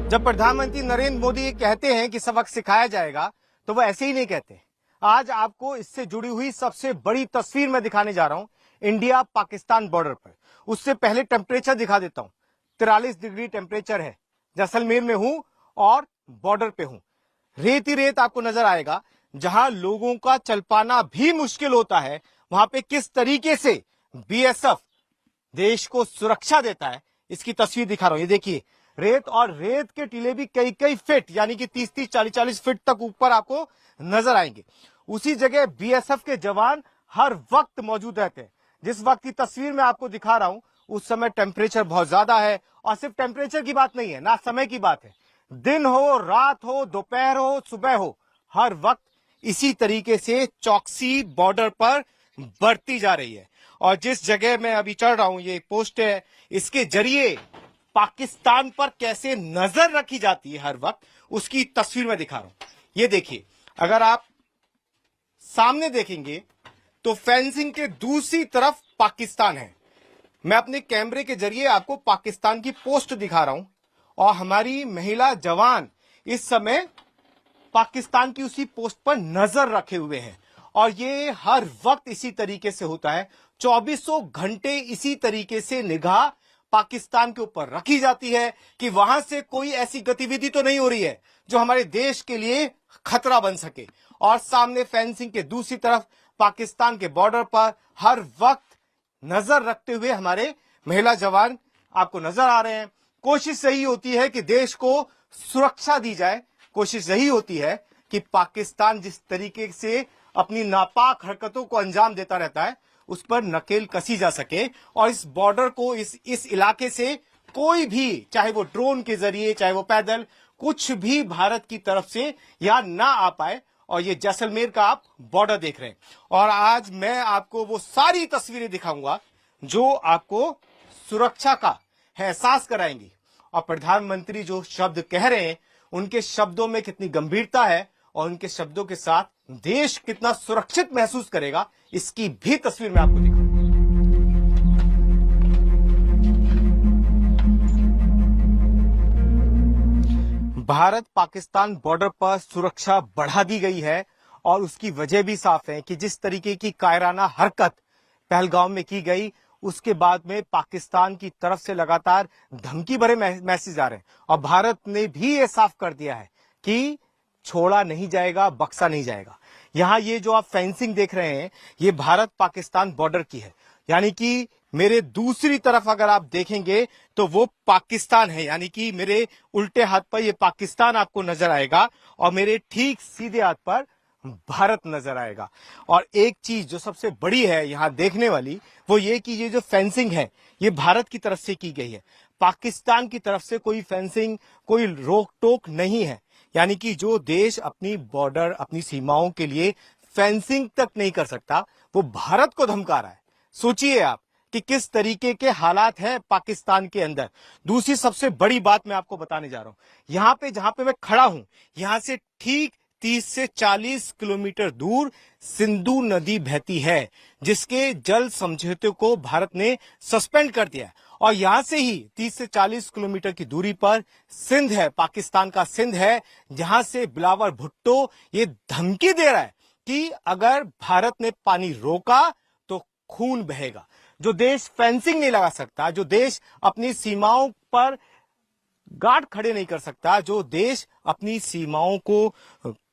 जब प्रधानमंत्री नरेंद्र मोदी ये कहते हैं कि सबक सिखाया जाएगा, तो वो ऐसे ही नहीं कहते। आज आपको इससे जुड़ी हुई सबसे बड़ी तस्वीर मैं दिखाने जा रहा हूं, इंडिया पाकिस्तान बॉर्डर पर। उससे पहले टेम्परेचर दिखा देता हूं। 43 डिग्री टेम्परेचर है, जैसलमेर में हूं और बॉर्डर पे हूं। रेत ही रेत आपको नजर आएगा। जहां लोगों का चल पाना भी मुश्किल होता है, वहां पे किस तरीके से बीएसएफ देश को सुरक्षा देता है, इसकी तस्वीर दिखा रहा हूं। ये देखिए, रेत और रेत के टीले भी कई कई फीट यानी कि 30-30, 40-40 फीट तक ऊपर आपको नजर आएंगे। उसी जगह बीएसएफ के जवान हर वक्त मौजूद रहते हैं। जिस वक्त की तस्वीर मैं आपको दिखा रहा हूं, उस समय टेम्परेचर बहुत ज्यादा है। और सिर्फ टेम्परेचर की बात नहीं है, ना समय की बात है। दिन हो, रात हो, दोपहर हो, सुबह हो, हर वक्त इसी तरीके से चौकसी बॉर्डर पर बढ़ती जा रही है। और जिस जगह मैं अभी चढ़ रहा हूं, ये पोस्ट है, इसके जरिए पाकिस्तान पर कैसे नजर रखी जाती है हर वक्त, उसकी तस्वीर मैं दिखा रहा हूं। ये देखिए, अगर आप सामने देखेंगे तो फेंसिंग के दूसरी तरफ पाकिस्तान है। मैं अपने कैमरे के जरिए आपको पाकिस्तान की पोस्ट दिखा रहा हूं और हमारी महिला जवान इस समय पाकिस्तान की उसी पोस्ट पर नजर रखे हुए हैं। और ये हर वक्त इसी तरीके से होता है। 2400 घंटे इसी तरीके से निगाह पाकिस्तान के ऊपर रखी जाती है कि वहां से कोई ऐसी गतिविधि तो नहीं हो रही है जो हमारे देश के लिए खतरा बन सके। और सामने फेंसिंग के दूसरी तरफ पाकिस्तान के बॉर्डर पर हर वक्त नजर रखते हुए हमारे महिला जवान आपको नजर आ रहे हैं। कोशिश यही होती है कि देश को सुरक्षा दी जाए। कोशिश यही होती है कि पाकिस्तान जिस तरीके से अपनी नापाक हरकतों को अंजाम देता रहता है, उस पर नकेल कसी जा सके और इस बॉर्डर को, इस इलाके से कोई भी, चाहे वो ड्रोन के जरिए, चाहे वो पैदल, कुछ भी भारत की तरफ से यहां ना आ पाए। और ये जैसलमेर का आप बॉर्डर देख रहे हैं। और आज मैं आपको वो सारी तस्वीरें दिखाऊंगा जो आपको सुरक्षा का एहसास कराएंगी। और प्रधानमंत्री जो शब्द कह रहे हैं, उनके शब्दों में कितनी गंभीरता है और उनके शब्दों के साथ देश कितना सुरक्षित महसूस करेगा, इसकी भी तस्वीर मैं आपको दिखाऊंगा। भारत पाकिस्तान बॉर्डर पर सुरक्षा बढ़ा दी गई है और उसकी वजह भी साफ है कि जिस तरीके की कायराना हरकत पहलगाम में की गई, उसके बाद में पाकिस्तान की तरफ से लगातार धमकी भरे मैसेज आ रहे हैं। और भारत ने भी ये साफ कर दिया है कि छोड़ा नहीं जाएगा, बख्शा नहीं जाएगा। यहां ये जो आप फेंसिंग देख रहे हैं, ये भारत पाकिस्तान बॉर्डर की है। यानी कि मेरे दूसरी तरफ अगर आप देखेंगे तो वो पाकिस्तान है, यानी कि मेरे उल्टे हाथ पर ये पाकिस्तान आपको नजर आएगा और मेरे ठीक सीधे हाथ पर भारत नजर आएगा। और एक चीज जो सबसे बड़ी है यहां देखने वाली, वो ये कि ये जो फेंसिंग है, ये भारत की तरफ से की गई है। पाकिस्तान की तरफ से कोई फेंसिंग, कोई रोक टोक नहीं है। यानी कि जो देश अपनी बॉर्डर, अपनी सीमाओं के लिए फेंसिंग तक नहीं कर सकता, वो भारत को धमका रहा है। सोचिए आप कि किस तरीके के हालात हैं पाकिस्तान के अंदर। दूसरी सबसे बड़ी बात मैं आपको बताने जा रहा हूं। यहां पे जहां पे मैं खड़ा हूं, यहां से ठीक 30 से 40 किलोमीटर दूर सिंधु नदी बहती है, जिसके जल समझौते को भारत ने सस्पेंड कर दिया है। और यहां से ही 30 से 40 किलोमीटर की दूरी पर सिंध है, पाकिस्तान का सिंध है, जहां से बिलावल भुट्टो ये धमकी दे रहा है कि अगर भारत ने पानी रोका तो खून बहेगा। जो देश फेंसिंग नहीं लगा सकता, जो देश अपनी सीमाओं पर गार्ड खड़े नहीं कर सकता, जो देश अपनी सीमाओं को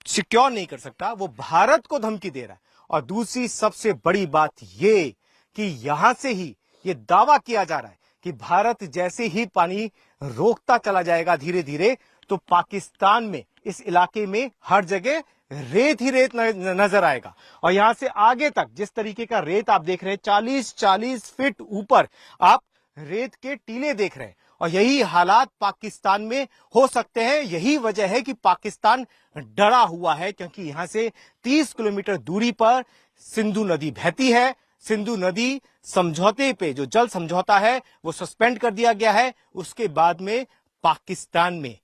सिक्योर नहीं कर सकता, वो भारत को धमकी दे रहा है। और दूसरी सबसे बड़ी बात ये कि यहां से ही ये दावा किया जा रहा है कि भारत जैसे ही पानी रोकता चला जाएगा धीरे धीरे, तो पाकिस्तान में, इस इलाके में हर जगह रेत ही रेत नजर आएगा। और यहां से आगे तक जिस तरीके का रेत आप देख रहे हैं, 40-40 फीट ऊपर आप रेत के टीले देख रहे हैं। और यही हालात पाकिस्तान में हो सकते हैं। यही वजह है कि पाकिस्तान डरा हुआ है, क्योंकि यहां से 30 किलोमीटर दूरी पर सिंधु नदी बहती है। सिंधु नदी समझौते पे, जो जल समझौता है, वो सस्पेंड कर दिया गया है। उसके बाद में पाकिस्तान में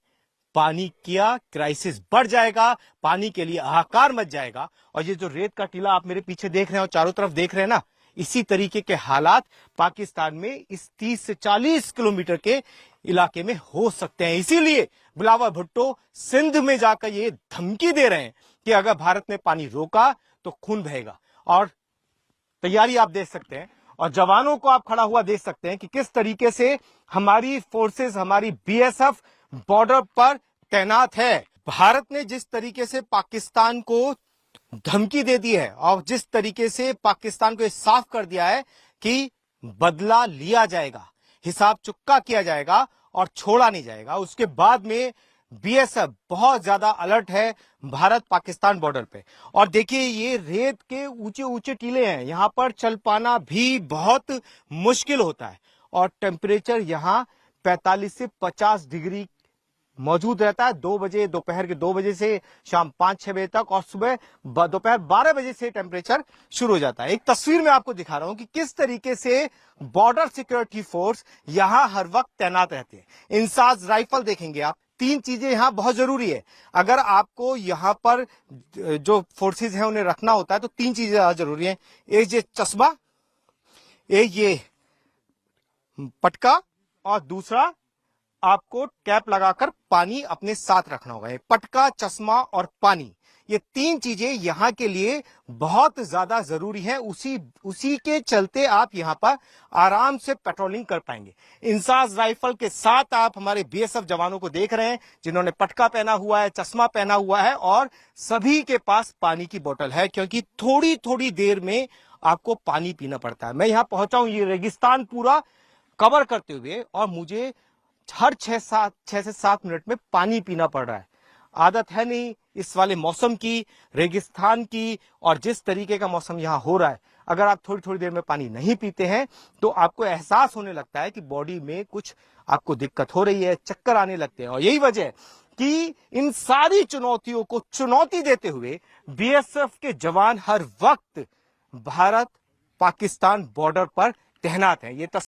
पानी का क्राइसिस बढ़ जाएगा, पानी के लिए हाहाकार मच जाएगा। और ये जो रेत का टीला आप मेरे पीछे देख रहे हैं और चारों तरफ देख रहे हैं ना, इसी तरीके के हालात पाकिस्तान में इस 30 से 40 किलोमीटर के इलाके में हो सकते हैं। इसीलिए बिलावल भुट्टो सिंध में जाकर ये धमकी दे रहे हैं कि अगर भारत ने पानी रोका तो खून बहेगा। और तैयारी आप देख सकते हैं और जवानों को आप खड़ा हुआ देख सकते हैं कि किस तरीके से हमारी फोर्सेस, हमारी बीएसएफ बॉर्डर पर तैनात है। भारत ने जिस तरीके से पाकिस्तान को धमकी दे दी है और जिस तरीके से पाकिस्तान को साफ कर दिया है कि बदला लिया जाएगा, हिसाब चुकता किया जाएगा और छोड़ा नहीं जाएगा, उसके बाद में बीएसएफ बहुत ज्यादा अलर्ट है भारत पाकिस्तान बॉर्डर पे। और देखिए ये रेत के ऊंचे ऊंचे टीले हैं, यहां पर चल पाना भी बहुत मुश्किल होता है और टेम्परेचर यहां 45 से 50 डिग्री मौजूद रहता है। 2 बजे, दोपहर के 2 बजे से शाम 5-6 बजे तक और सुबह दोपहर 12 बजे से टेम्परेचर शुरू हो जाता है। एक तस्वीर में आपको दिखा रहा हूं कि किस तरीके से बॉर्डर सिक्योरिटी फोर्स यहां हर वक्त तैनात रहते हैं। इंसास राइफल देखेंगे आप, 3 चीजें यहां बहुत जरूरी है। अगर आपको यहां पर जो फोर्सेज हैं उन्हें रखना होता है तो 3 चीजें ज्यादा जरूरी है। एक ये चश्मा, एक ये पटका और दूसरा आपको कैप लगाकर पानी अपने साथ रखना होगा। पटका, चश्मा और पानी, ये 3 चीजें यहां के लिए बहुत ज्यादा जरूरी है। उसी के चलते आप यहां पर आराम से पेट्रोलिंग कर पाएंगे। इंसास राइफल के साथ आप हमारे बीएसएफ जवानों को देख रहे हैं जिन्होंने पटका पहना हुआ है, चश्मा पहना हुआ है और सभी के पास पानी की बोतल है, क्योंकि थोड़ी थोड़ी देर में आपको पानी पीना पड़ता है। मैं यहां पहुंचा हूं ये रेगिस्तान पूरा कवर करते हुए और मुझे हर 6 से 7 मिनट में पानी पीना पड़ रहा है। आदत है नहीं इस वाले मौसम की, रेगिस्तान की, और जिस तरीके का मौसम यहां हो रहा है, अगर आप थोड़ी थोड़ी देर में पानी नहीं पीते हैं तो आपको एहसास होने लगता है कि बॉडी में कुछ आपको दिक्कत हो रही है, चक्कर आने लगते हैं। और यही वजह है कि इन सारी चुनौतियों को चुनौती देते हुए बीएसएफ के जवान हर वक्त भारत पाकिस्तान बॉर्डर पर तैनात हैं। ये